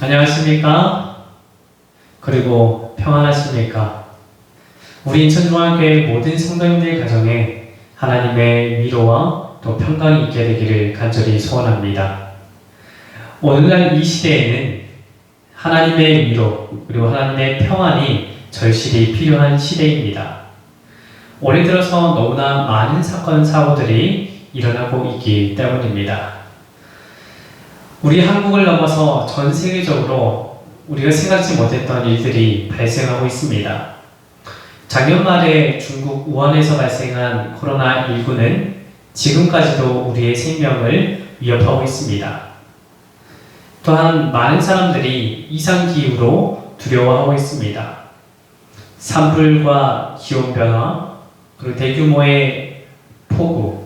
안녕하십니까? 그리고 평안하십니까? 우리 인천중앙교회 모든 성도님들 가정에 하나님의 위로와 또 평강이 있게 되기를 간절히 소원합니다. 오늘날 이 시대에는 하나님의 위로 그리고 하나님의 평안이 절실히 필요한 시대입니다. 올해 들어서 너무나 많은 사건, 사고들이 일어나고 있기 때문입니다. 우리 한국을 넘어서 전 세계적으로 우리가 생각지 못했던 일들이 발생하고 있습니다. 작년 말에 중국 우한에서 발생한 코로나19는 지금까지도 우리의 생명을 위협하고 있습니다. 또한 많은 사람들이 이상기후로 두려워하고 있습니다. 산불과 기온변화, 그리고 대규모의 폭우,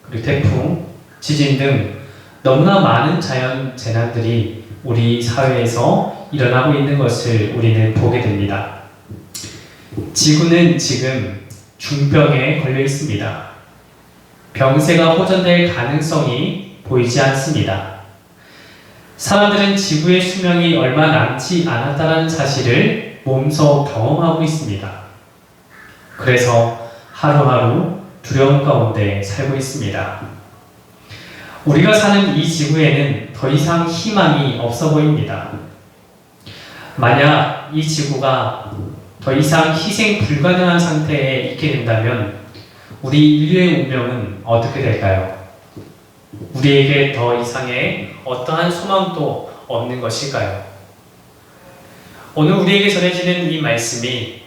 그리고 태풍, 지진 등 너무나 많은 자연 재난들이 우리 사회에서 일어나고 있는 것을 우리는 보게 됩니다. 지구는 지금 중병에 걸려 있습니다. 병세가 호전될 가능성이 보이지 않습니다. 사람들은 지구의 수명이 얼마 남지 않았다는 사실을 몸소 경험하고 있습니다. 그래서 하루하루 두려움 가운데 살고 있습니다. 우리가 사는 이 지구에는 더 이상 희망이 없어 보입니다. 만약 이 지구가 더 이상 희생 불가능한 상태에 있게 된다면 우리 인류의 운명은 어떻게 될까요? 우리에게 더 이상의 어떠한 소망도 없는 것일까요? 오늘 우리에게 전해지는 이 말씀이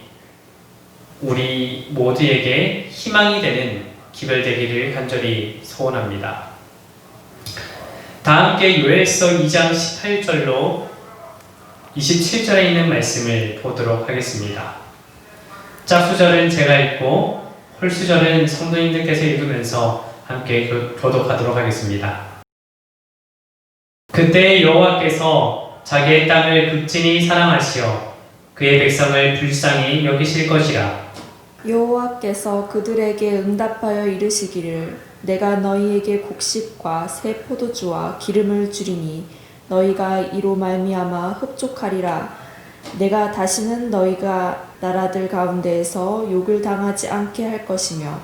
우리 모두에게 희망이 되는 기별 되기를 간절히 소원합니다. 다 함께 요엘서 2장 18절로 27절에 있는 말씀을 보도록 하겠습니다. 짝수절은 제가 읽고 홀수절은 성도님들께서 읽으면서 함께 교독하도록 하겠습니다. 그때 여호와께서 자기의 땅을 극진히 사랑하시어 그의 백성을 불쌍히 여기실 것이라. 여호와께서 그들에게 응답하여 이르시기를 내가 너희에게 곡식과 새 포도주와 기름을 주리니 너희가 이로 말미암아 흡족하리라. 내가 다시는 너희가 나라들 가운데에서 욕을 당하지 않게 할 것이며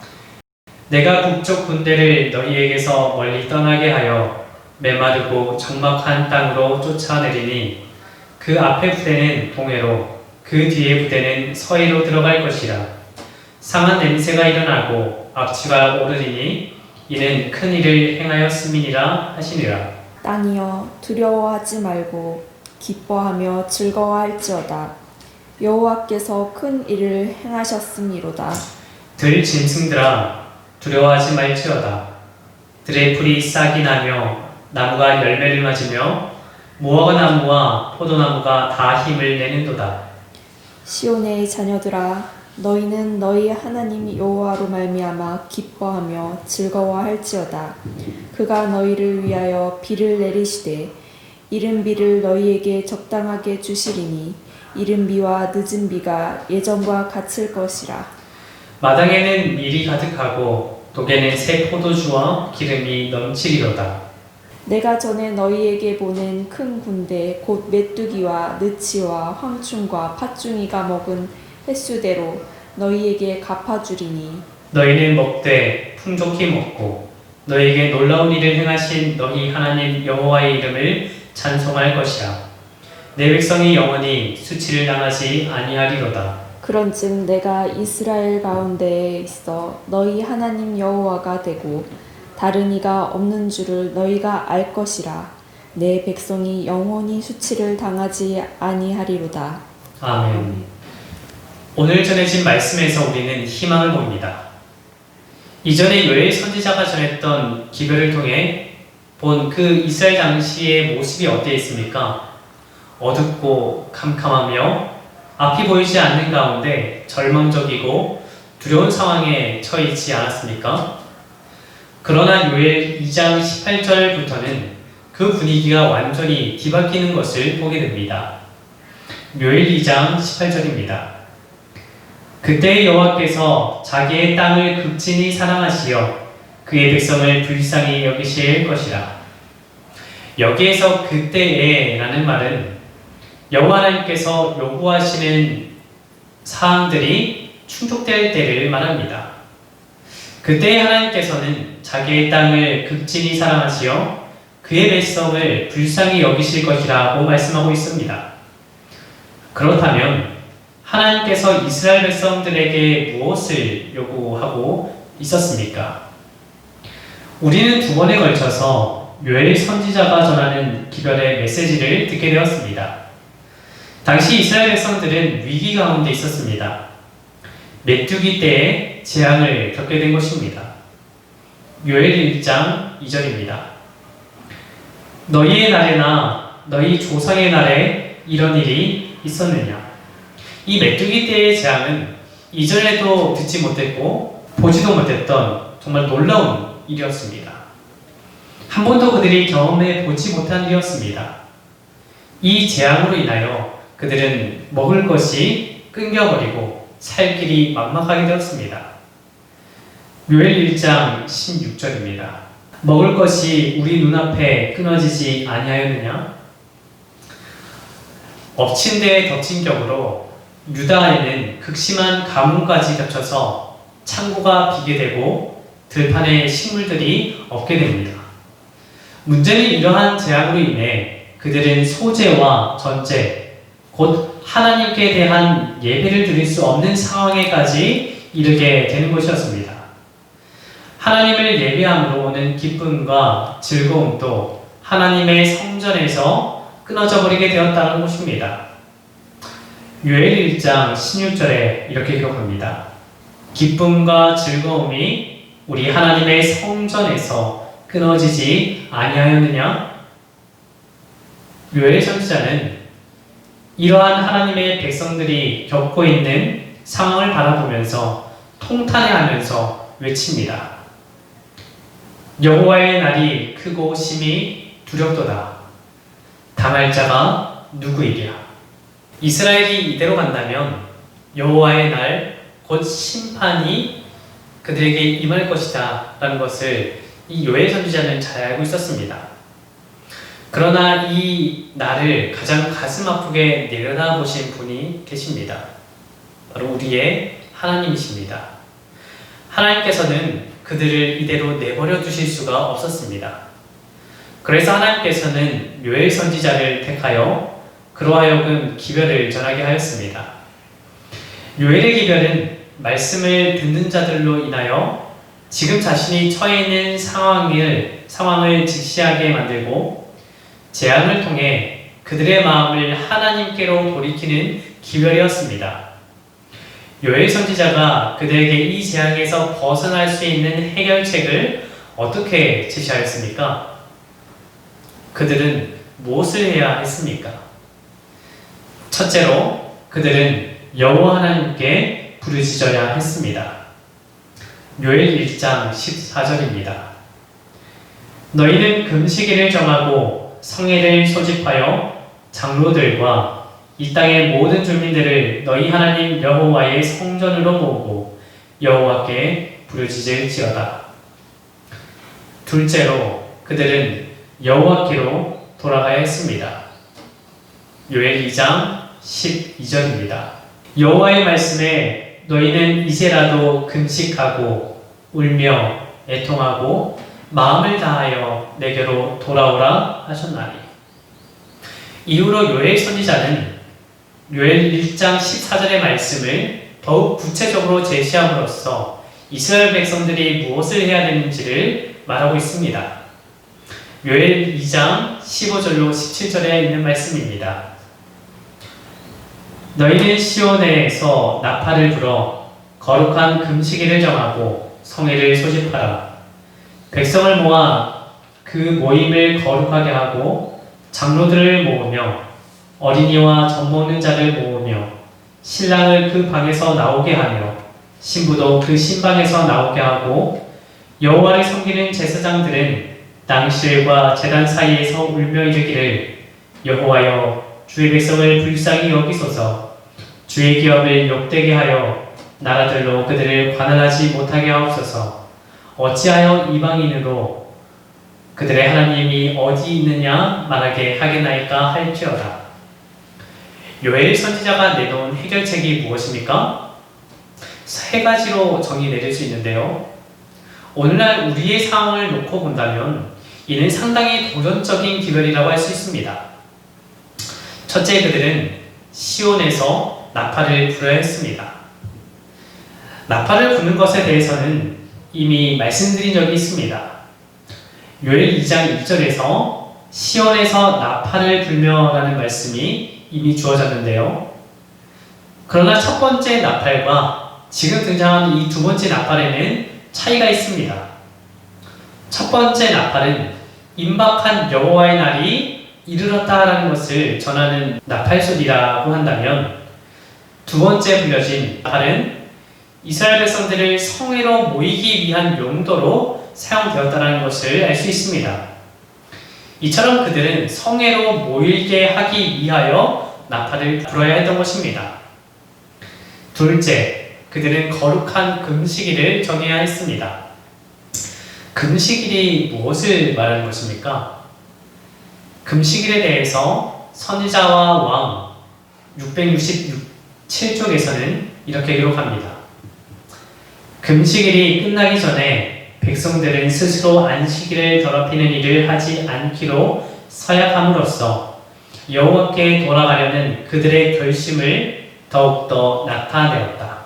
내가 북쪽 군대를 너희에게서 멀리 떠나게 하여 메마르고 적막한 땅으로 쫓아내리니 그 앞에 부대는 동해로 그 뒤에 부대는 서해로 들어갈 것이라. 상한 냄새가 일어나고 악취가 오르리니 이는 큰 일을 행하였음이니라 하시니라. 땅이여 두려워하지 말고 기뻐하며 즐거워할지어다. 여호와께서 큰 일을 행하셨음이로다. 들 짐승들아 두려워하지 말지어다. 들의 풀이 싹이 나며 나무가 열매를 맞으며 무화과 나무와 포도나무가 다 힘을 내는도다. 시온의 자녀들아 너희는 너희 하나님 여호와로 말미암아 기뻐하며 즐거워할지어다. 그가 너희를 위하여 비를 내리시되 이른 비를 너희에게 적당하게 주시리니 이른 비와 늦은 비가 예전과 같을 것이라. 마당에는 밀이 가득하고 독에는 새 포도주와 기름이 넘치리로다. 내가 전에 너희에게 보낸 큰 군대 곧 메뚜기와 느치와 황충과 팥중이가 먹은 횟수대로 너희에게 갚아주리니 너희는 먹되 풍족히 먹고 너희에게 놀라운 일을 행하신 너희 하나님 여호와의 이름을 찬송할 것이라. 내 백성이 영원히 수치를 당하지 아니하리로다. 그런즉 내가 이스라엘 가운데에 있어 너희 하나님 여호와가 되고 다른 이가 없는 줄을 너희가 알 것이라. 내 백성이 영원히 수치를 당하지 아니하리로다. 아멘. 오늘 전해진 말씀에서 우리는 희망을 봅니다. 이전에 요엘 선지자가 전했던 기별을 통해 본 그 이스라엘 당시의 모습이 어땠습니까? 어둡고 캄캄하며 앞이 보이지 않는 가운데 절망적이고 두려운 상황에 처해 있지 않았습니까? 그러나 요엘 2장 18절부터는 그 분위기가 완전히 뒤바뀌는 것을 보게 됩니다. 요엘 2장 18절입니다. 그때 여호와께서 자기의 땅을 극진히 사랑하시어 그의 백성을 불쌍히 여기실 것이라. 여기에서 그때에 라는 말은 여호와 하나님께서 요구하시는 사항들이 충족될 때를 말합니다. 그때 하나님께서는 자기의 땅을 극진히 사랑하시어 그의 백성을 불쌍히 여기실 것이라고 말씀하고 있습니다. 그렇다면 하나님께서 이스라엘 백성들에게 무엇을 요구하고 있었습니까? 우리는 두 번에 걸쳐서 요엘 선지자가 전하는 기별의 메시지를 듣게 되었습니다. 당시 이스라엘 백성들은 위기 가운데 있었습니다. 메뚜기 때에 재앙을 겪게 된 것입니다. 요엘 1장 2절입니다. 너희의 날에나 너희 조상의 날에 이런 일이 있었느냐? 이 메뚜기 때의 재앙은 이전에도 듣지 못했고 보지도 못했던 정말 놀라운 일이었습니다. 한 번도 그들이 경험해 보지 못한 일이었습니다. 이 재앙으로 인하여 그들은 먹을 것이 끊겨버리고 살 길이 막막하게 되었습니다. 요엘 1장 16절입니다. 먹을 것이 우리 눈앞에 끊어지지 아니하였느냐? 엎친 데에 덮친 격으로 유다에는 극심한 가뭄까지 겹쳐서 창고가 비게 되고 들판에 식물들이 없게 됩니다. 문제는 이러한 재앙으로 인해 그들은 소재와 전제, 곧 하나님께 대한 예배를 드릴 수 없는 상황에까지 이르게 되는 것이었습니다. 하나님을 예배함으로 오는 기쁨과 즐거움도 하나님의 성전에서 끊어져 버리게 되었다는 것입니다. 요엘 1장 16절에 이렇게 기록합니다. 기쁨과 즐거움이 우리 하나님의 성전에서 끊어지지 아니하였느냐? 요엘 선지자는 이러한 하나님의 백성들이 겪고 있는 상황을 바라보면서 통탄해하면서 외칩니다. 여호와의 날이 크고 심히 두렵도다. 당할 자가 누구이랴? 이스라엘이 이대로 간다면 여호와의 날, 곧 심판이 그들에게 임할 것이다 라는 것을 이 요엘 선지자는 잘 알고 있었습니다. 그러나 이 날을 가장 가슴 아프게 내려다보신 분이 계십니다. 바로 우리의 하나님이십니다. 하나님께서는 그들을 이대로 내버려 두실 수가 없었습니다. 그래서 하나님께서는 요엘 선지자를 택하여 그로 하여금 기별을 전하게 하였습니다. 요엘의 기별은 말씀을 듣는 자들로 인하여 지금 자신이 처해 있는 상황을 직시하게 만들고 재앙을 통해 그들의 마음을 하나님께로 돌이키는 기별이었습니다. 요엘 선지자가 그들에게 이 재앙에서 벗어날 수 있는 해결책을 어떻게 제시하였습니까? 그들은 무엇을 해야 했습니까? 첫째로 그들은 여호와 하나님께 부르짖어야 했습니다. 요엘 1장 14절입니다. 너희는 금식일을 정하고 성회를 소집하여 장로들과 이 땅의 모든 주민들을 너희 하나님 여호와의 성전으로 모으고 여호와께 부르짖을지어다. 둘째로 그들은 여호와께로 돌아가야 했습니다. 요엘 2장 12절입니다. 여호와의 말씀에 너희는 이제라도 금식하고 울며 애통하고 마음을 다하여 내게로 돌아오라 하셨나니. 이후로 요엘 선지자는 요엘 1장 14절의 말씀을 더욱 구체적으로 제시함으로써 이스라엘 백성들이 무엇을 해야 되는지를 말하고 있습니다. 요엘 2장 15절로 17절에 있는 말씀입니다. 너희는 시온에서 나팔을 불어 거룩한 금식일을 정하고 성회를 소집하라. 백성을 모아 그 모임을 거룩하게 하고 장로들을 모으며 어린이와 젖먹는 자를 모으며 신랑을 그 방에서 나오게 하며 신부도 그 신방에서 나오게 하고 여호와를 섬기는 제사장들은 낭실과 제단 사이에서 울며 이르기를 여호와여 주의 백성을 불쌍히 여기소서 주의 기업을 욕되게 하여 나라들로 그들을 관할하지 못하게 하옵소서. 어찌하여 이방인으로 그들의 하나님이 어디 있느냐 말하게 하겠나이까 할지어다. 요엘 선지자가 내놓은 해결책이 무엇입니까? 세 가지로 정의 내릴 수 있는데요. 오늘날 우리의 상황을 놓고 본다면 이는 상당히 도전적인 기별이라고 할 수 있습니다. 첫째, 그들은 시온에서 나팔을 불어야 했습니다. 나팔을 부는 것에 대해서는 이미 말씀드린 적이 있습니다. 요엘 2장 1절에서 시온에서 나팔을 불며라는 말씀이 이미 주어졌는데요. 그러나 첫 번째 나팔과 지금 등장하는 이 두 번째 나팔에는 차이가 있습니다. 첫 번째 나팔은 임박한 여호와의 날이 이르렀다라는 것을 전하는 나팔소리라고 한다면, 두 번째 불려진 나팔은 이스라엘 백성들을 성회로 모이기 위한 용도로 사용되었다는 것을 알 수 있습니다. 이처럼 그들은 성회로 모이게 하기 위하여 나팔을 불어야 했던 것입니다. 둘째, 그들은 거룩한 금식일을 정해야 했습니다. 금식일이 무엇을 말하는 것입니까? 금식일에 대해서 선지자와 왕 667쪽에서는 이렇게 기록합니다. 금식일이 끝나기 전에 백성들은 스스로 안식일을 더럽히는 일을 하지 않기로 서약함으로써 여호와께 돌아가려는 그들의 결심을 더욱더 나타내었다.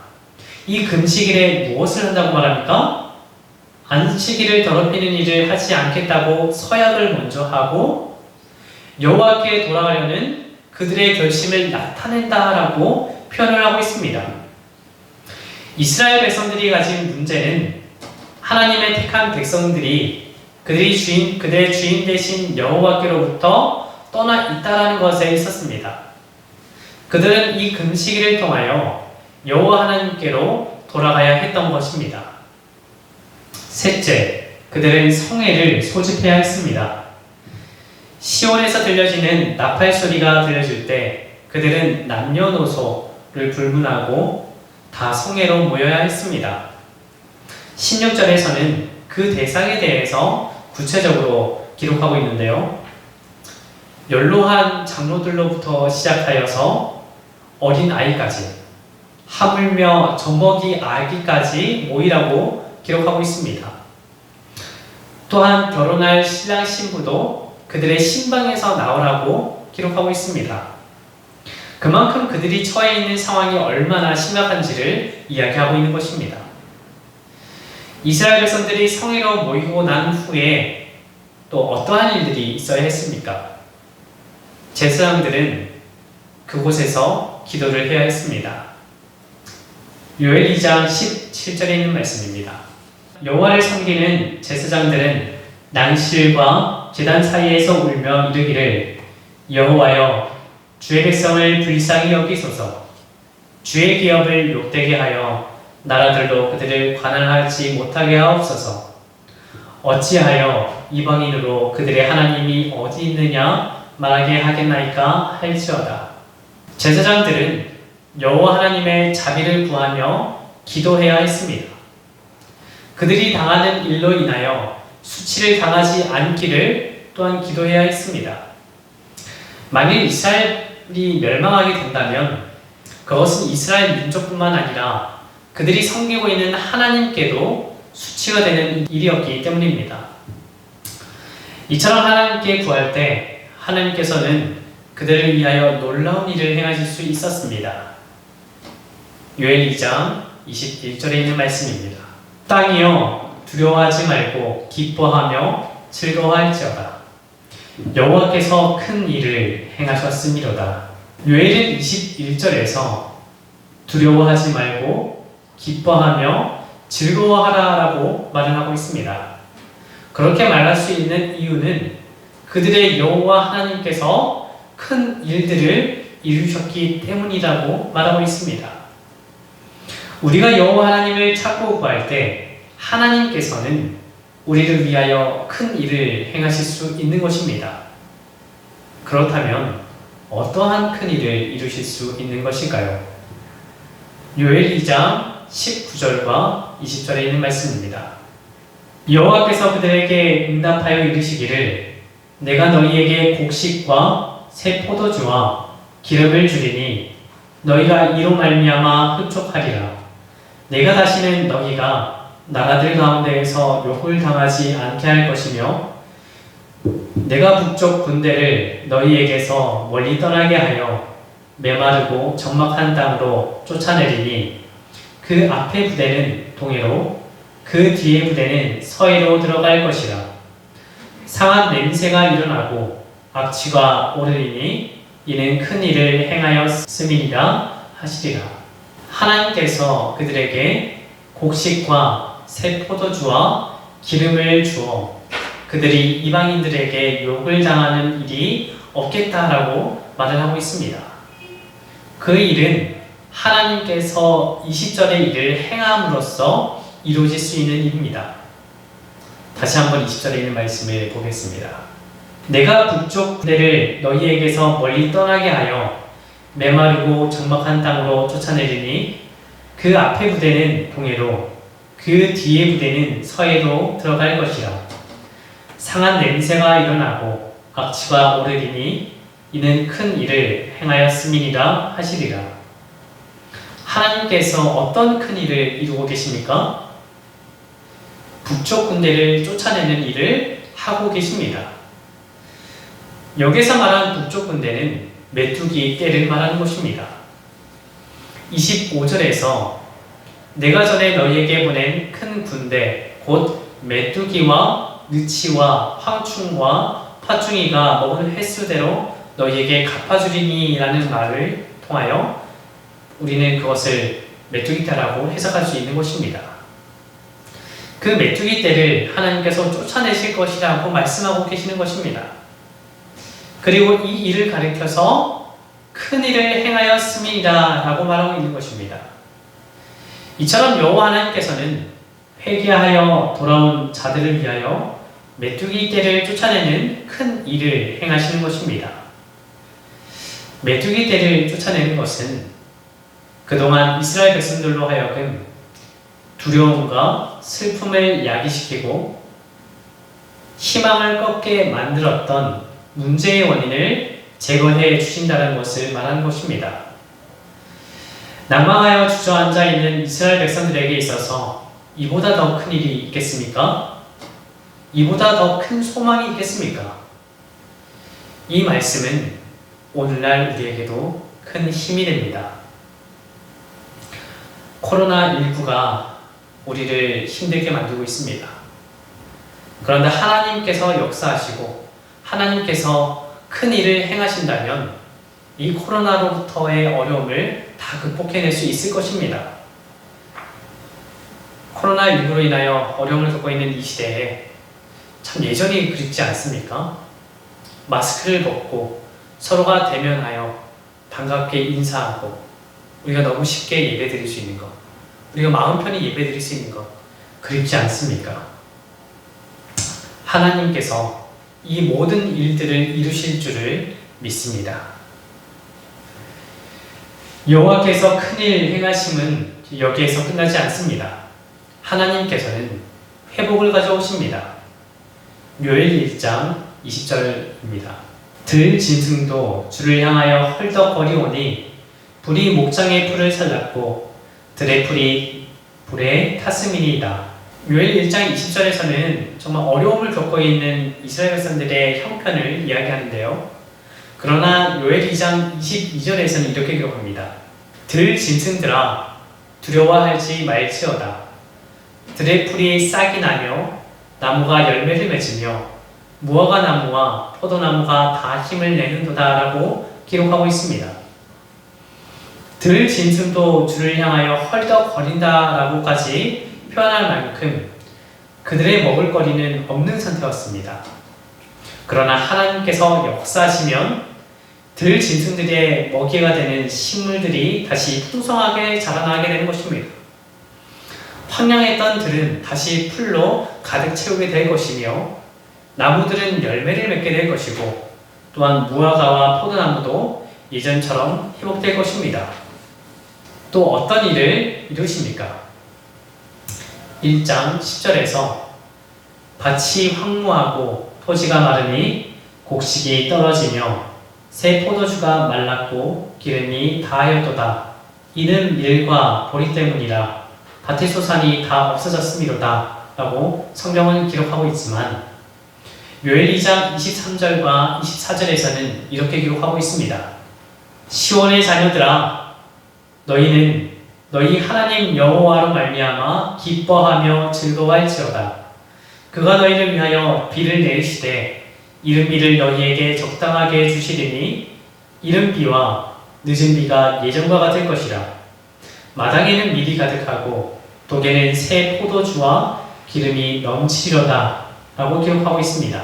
이 금식일에 무엇을 한다고 말합니까? 안식일을 더럽히는 일을 하지 않겠다고 서약을 먼저 하고 여호와께 돌아가려는 그들의 결심을 나타낸다라고 표현을 하고 있습니다. 이스라엘 백성들이 가진 문제는 하나님의 택한 백성들이 그들의 주인 대신 여호와께로부터 떠나 있다라는 것에 있었습니다. 그들은 이 금식일을 통하여 여호와 하나님께로 돌아가야 했던 것입니다. 셋째, 그들은 성회를 소집해야 했습니다. 시온에서 들려지는 나팔 소리가 들려질 때 그들은 남녀노소를 불문하고 다 성회로 모여야 했습니다. 16절에서는 그 대상에 대해서 구체적으로 기록하고 있는데요. 연로한 장로들로부터 시작하여서 어린 아이까지, 하물며 젖먹이 아기까지 모이라고 기록하고 있습니다. 또한 결혼할 신랑 신부도 그들의 신방에서 나오라고 기록하고 있습니다. 그만큼 그들이 처해 있는 상황이 얼마나 심각한지를 이야기하고 있는 것입니다. 이스라엘 백성들이 성회로 모이고 난 후에 또 어떠한 일들이 있어야 했습니까? 제사장들은 그곳에서 기도를 해야 했습니다. 요엘 2장 17절에 있는 말씀입니다. 여호와를 섬기는 제사장들은 낭실과 제단 사이에서 울며 이르기를, 여호와여, 주의 백성을 불쌍히 여기소서. 주의 기업을 욕되게 하여 나라들로 그들을 관할하지 못하게 하옵소서. 어찌하여 이방인으로 그들의 하나님이 어디 있느냐 말하게 하겠나이까 할지어다. 제사장들은 여호와 하나님의 자비를 구하며 기도해야 했습니다. 그들이 당하는 일로 인하여 수치를 당하지 않기를 또한 기도해야 했습니다. 만일 이스라엘이 멸망하게 된다면 그것은 이스라엘 민족뿐만 아니라 그들이 섬기고 있는 하나님께도 수치가 되는 일이었기 때문입니다. 이처럼 하나님께 구할 때 하나님께서는 그들을 위하여 놀라운 일을 행하실 수 있었습니다. 요엘 2장 21절에 있는 말씀입니다. 땅이여, 두려워하지 말고 기뻐하며 즐거워할지어다. 여호와께서 큰 일을 행하셨음이로다. 요엘은 21절에서 두려워하지 말고 기뻐하며 즐거워하라라고 말을 하고 있습니다. 그렇게 말할 수 있는 이유는 그들의 여호와 하나님께서 큰 일들을 이루셨기 때문이라고 말하고 있습니다. 우리가 여호와 하나님을 찾고 구할 때 하나님께서는 우리를 위하여 큰 일을 행하실 수 있는 것입니다. 그렇다면 어떠한 큰 일을 이루실 수 있는 것일까요? 요엘 2장 19절과 20절에 있는 말씀입니다. 여호와께서 그들에게 응답하여 이르시기를, 내가 너희에게 곡식과 새 포도주와 기름을 주리니 너희가 이로 말미암아 흡족하리라. 내가 다시는 너희가 나라들 가운데에서 욕을 당하지 않게 할 것이며 내가 북쪽 군대를 너희에게서 멀리 떠나게 하여 메마르고 적막한 땅으로 쫓아내리니 그 앞에 부대는 동해로 그 뒤에 부대는 서해로 들어갈 것이라. 상한 냄새가 일어나고 악취가 오르리니 이는 큰 일을 행하였음이니라 하시리라. 하나님께서 그들에게 곡식과 새 포도주와 기름을 주어 그들이 이방인들에게 욕을 당하는 일이 없겠다라고 말을 하고 있습니다. 그 일은 하나님께서 20절의 일을 행함으로써 이루어질 수 있는 일입니다. 다시 한번 20절에 있는 말씀을 보겠습니다. 내가 북쪽 군대를 너희에게서 멀리 떠나게 하여 메마르고 적막한 땅으로 쫓아내리니 그 앞에 부대는 동해로 그 뒤에 부대는 서해로 들어갈 것이라. 상한 냄새가 일어나고 악취가 오르리니 이는 큰 일을 행하였음이니라 하시리라. 하나님께서 어떤 큰 일을 이루고 계십니까? 북쪽 군대를 쫓아내는 일을 하고 계십니다. 여기서 말한 북쪽 군대는 메뚜기 떼를 말하는 것입니다. 25절에서 내가 전에 너희에게 보낸 큰 군대 곧 메뚜기와 느치와 황충과 파충이가 먹은 횟수대로 너희에게 갚아주리니 라는 말을 통하여 우리는 그것을 메뚜기 떼라고 해석할 수 있는 것입니다. 그 메뚜기 떼를 하나님께서 쫓아내실 것이라고 말씀하고 계시는 것입니다. 그리고 이 일을 가리켜서 큰 일을 행하였음이다 라고 말하고 있는 것입니다. 이처럼 여호와 하나님께서는 회개하여 돌아온 자들을 위하여 메뚜기 떼를 쫓아내는 큰 일을 행하시는 것입니다. 메뚜기 떼를 쫓아내는 것은 그동안 이스라엘 백성들로 하여금 두려움과 슬픔을 야기시키고 희망을 꺾게 만들었던 문제의 원인을 제거해 주신다는 것을 말하는 것입니다. 난망하여 주저앉아 있는 이스라엘 백성들에게 있어서 이보다 더 큰 일이 있겠습니까? 이보다 더 큰 소망이 있겠습니까? 이 말씀은 오늘날 우리에게도 큰 힘이 됩니다. 코로나19가 우리를 힘들게 만들고 있습니다. 그런데 하나님께서 역사하시고 하나님께서 큰 일을 행하신다면 이 코로나로부터의 어려움을 다 극복해낼 수 있을 것입니다. 코로나19로 인하여 어려움을 겪고 있는 이 시대에 참 예전이 그립지 않습니까? 마스크를 벗고 서로가 대면하여 반갑게 인사하고 우리가 너무 쉽게 예배드릴 수 있는 것, 우리가 마음 편히 예배드릴 수 있는 것 그립지 않습니까? 하나님께서 이 모든 일들을 이루실 줄을 믿습니다. 여호와께서 큰일 행하심은 여기에서 끝나지 않습니다. 하나님께서는 회복을 가져오십니다. 묘엘 1장 20절입니다. 들 짐승도 주를 향하여 헐떡거리오니 불이 목장의 풀을 살랐고 들의 풀이 불에 탔음이니이다. 묘엘 1장 20절에서는 정말 어려움을 겪고 있는 이스라엘 백성들의 형편을 이야기하는데요. 그러나 묘엘 2장 22절에서는 이렇게 기록합니다. 들 짐승들아 두려워하지 말지어다. 들의 풀이 싹이 나며 나무가 열매를 맺으며 무화과 나무와 포도나무가 다 힘을 내는도다 라고 기록하고 있습니다. 들 짐승도 주를 향하여 헐떡거린다 라고까지 표현할 만큼 그들의 먹을거리는 없는 상태였습니다. 그러나 하나님께서 역사하시면 들 짐승들의 먹이가 되는 식물들이 다시 풍성하게 자라나게 되는 것입니다. 황량했던 들은 다시 풀로 가득 채우게 될 것이며 나무들은 열매를 맺게 될 것이고 또한 무화과와 포도나무도 예전처럼 회복될 것입니다. 또 어떤 일을 이루십니까? 1장 10절에서 밭이 황무하고 토지가 마르니 곡식이 떨어지며 새 포도주가 말랐고 기름이 다하였도다. 이는 밀과 보리 때문이라. 밭의 소산이 다 없어졌음이로다. 라고 성경은 기록하고 있지만 요엘 2장 23절과 24절에서는 이렇게 기록하고 있습니다. 시온의 자녀들아, 너희는 너희 하나님 여호와로 말미암아 기뻐하며 즐거워할지어다. 그가 너희를 위하여 비를 내리시되 이른 비를 너희에게 적당하게 주시리니 이른 비와 늦은 비가 예전과 같을 것이라. 마당에는 밀이 가득하고 독에는 새 포도주와 기름이 넘치리로다. 라고 기록하고 있습니다.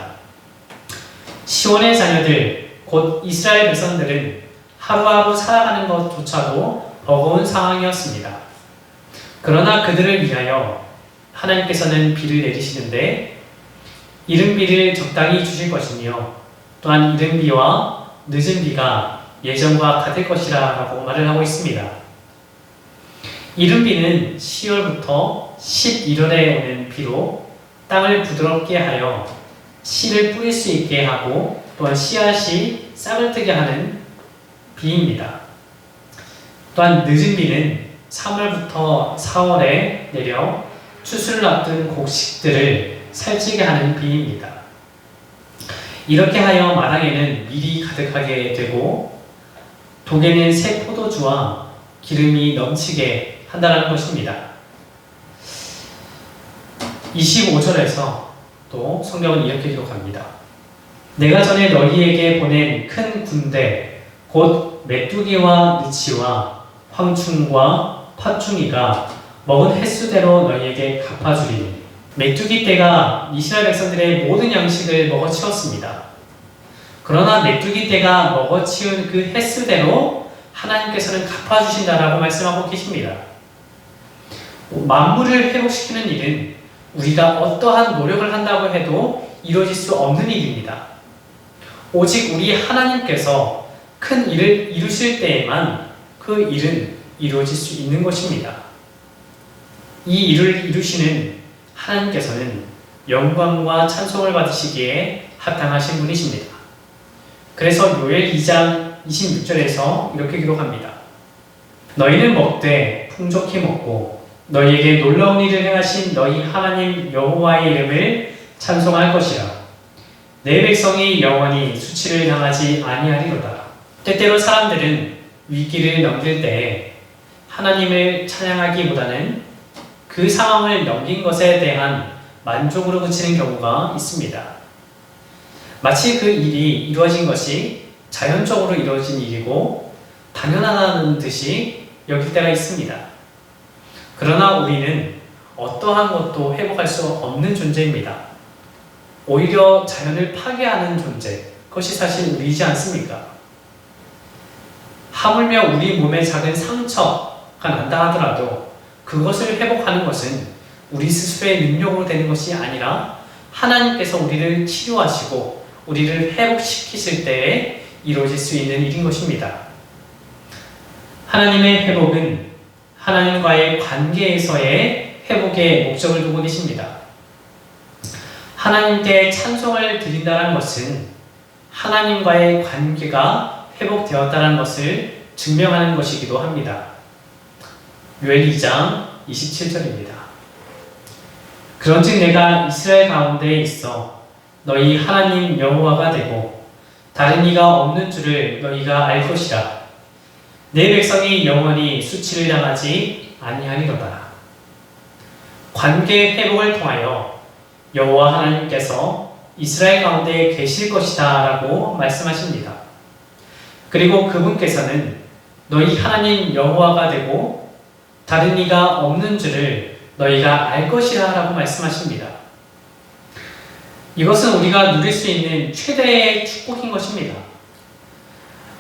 시온의 자녀들, 곧 이스라엘 백성들은 하루하루 살아가는 것조차도 버거운 상황이었습니다. 그러나 그들을 위하여 하나님께서는 비를 내리시는데 이른 비를 적당히 주실 것이며 또한 이른 비와 늦은 비가 예전과 같을 것이라 라고 말을 하고 있습니다. 이른 비는 10월부터 11월에 오는 비로 땅을 부드럽게 하여 씨를 뿌릴 수 있게 하고 또한 씨앗이 싹을 트게 하는 비입니다. 또한 늦은 비는 3월부터 4월에 내려 추수를 앞둔 곡식들을 살찌게 하는 비입니다. 이렇게 하여 마당에는 밀이 가득하게 되고 독에는 새 포도주와 기름이 넘치게 한다는 것입니다. 25절에서 또 성경은 이렇게 기록합니다. 내가 전에 너희에게 보낸 큰 군대 곧 메뚜기와 느치와 황충과 팥충이가 먹은 횟수대로 너희에게 갚아주리니. 메뚜기 떼가 이스라엘 백성들의 모든 양식을 먹어치웠습니다. 그러나 메뚜기 떼가 먹어치운 그 횟수대로 하나님께서는 갚아주신다라고 말씀하고 계십니다. 만물을 회복시키는 일은 우리가 어떠한 노력을 한다고 해도 이루어질 수 없는 일입니다. 오직 우리 하나님께서 큰 일을 이루실 때에만 그 일은 이루어질 수 있는 것입니다. 이 일을 이루시는 하나님께서는 영광과 찬송을 받으시기에 합당하신 분이십니다. 그래서 요엘 2장 26절에서 이렇게 기록합니다. 너희는 먹되 풍족히 먹고 너희에게 놀라운 일을 행하신 너희 하나님 여호와의 이름을 찬송할 것이라. 내 백성이 영원히 수치를 당하지 아니하리로다. 때때로 사람들은 위기를 넘길 때에 하나님을 찬양하기보다는 그 상황을 넘긴 것에 대한 만족으로 그치는 경우가 있습니다. 마치 그 일이 이루어진 것이 자연적으로 이루어진 일이고 당연하다는 듯이 여길 때가 있습니다. 그러나 우리는 어떠한 것도 회복할 수 없는 존재입니다. 오히려 자연을 파괴하는 존재, 그것이 사실 우리이지 않습니까? 하물며 우리 몸에 작은 상처가 난다 하더라도 그것을 회복하는 것은 우리 스스로의 능력으로 되는 것이 아니라 하나님께서 우리를 치료하시고 우리를 회복시키실 때에 이루어질 수 있는 일인 것입니다. 하나님의 회복은 하나님과의 관계에서의 회복의 목적을 두고 계십니다. 하나님께 찬송을 드린다는 것은 하나님과의 관계가 회복되었다는 것을 증명하는 것이기도 합니다. 요엘 2장 27절입니다. 그런즉 내가 이스라엘 가운데에 있어 너희 하나님 여호와가 되고 다른 이가 없는 줄을 너희가 알 것이라. 내 백성이 영원히 수치를 당하지 아니하리로다. 관계 회복을 통하여 여호와 하나님께서 이스라엘 가운데 계실 것이다 라고 말씀하십니다. 그리고 그분께서는 너희 하나님 여호와가 되고 다른 이가 없는 줄을 너희가 알 것이라 라고 말씀하십니다. 이것은 우리가 누릴 수 있는 최대의 축복인 것입니다.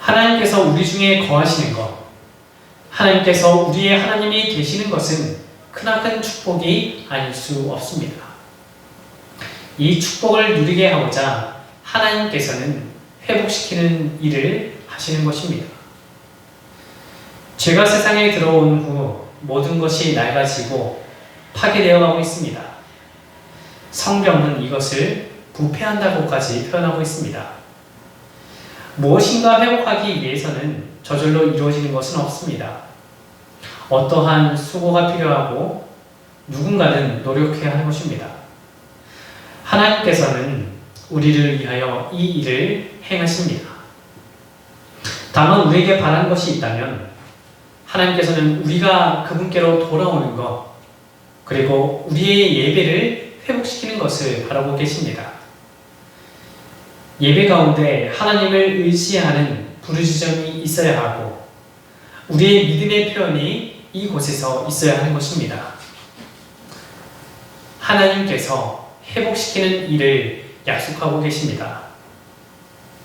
하나님께서 우리 중에 거하시는 것, 하나님께서 우리의 하나님이 되시는 것은 크나큰 축복이 아닐 수 없습니다. 이 축복을 누리게 하고자 하나님께서는 회복시키는 일을 하시는 것입니다. 죄가 세상에 들어온 후 모든 것이 낡아지고 파괴되어 가고 있습니다. 성경은 이것을 부패한다고까지 표현하고 있습니다. 무엇인가 회복하기 위해서는 저절로 이루어지는 것은 없습니다. 어떠한 수고가 필요하고 누군가는 노력해야 하는 것입니다. 하나님께서는 우리를 위하여 이 일을 행하십니다. 다만 우리에게 바라는 것이 있다면 하나님께서는 우리가 그분께로 돌아오는 것, 그리고 우리의 예배를 회복시키는 것을 바라고 계십니다. 예배 가운데 하나님을 의지하는 부르짖음이 있어야 하고 우리의 믿음의 표현이 이곳에서 있어야 하는 것입니다. 하나님께서 회복시키는 일을 약속하고 계십니다.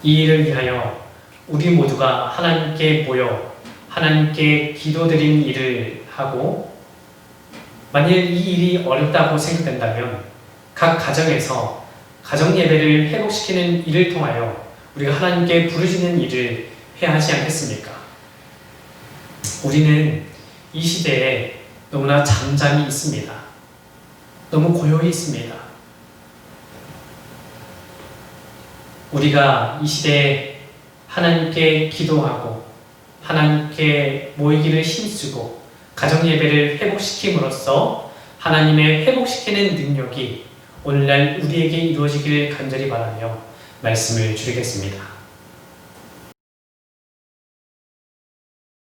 이 일을 위하여 우리 모두가 하나님께 모여 하나님께 기도드리는 일을 하고, 만일 이 일이 어렵다고 생각된다면 각 가정에서 가정 예배를 회복시키는 일을 통하여 우리가 하나님께 부르짖는 일을 해야 하지 않겠습니까? 우리는 이 시대에 너무나 잠잠히 있습니다. 너무 고요히 있습니다. 우리가 이 시대에 하나님께 기도하고 하나님께 모이기를 힘쓰고 가정 예배를 회복시킴으로써 하나님의 회복시키는 능력이 오늘날 우리에게 이루어지기를 간절히 바라며 말씀을 줄이겠습니다.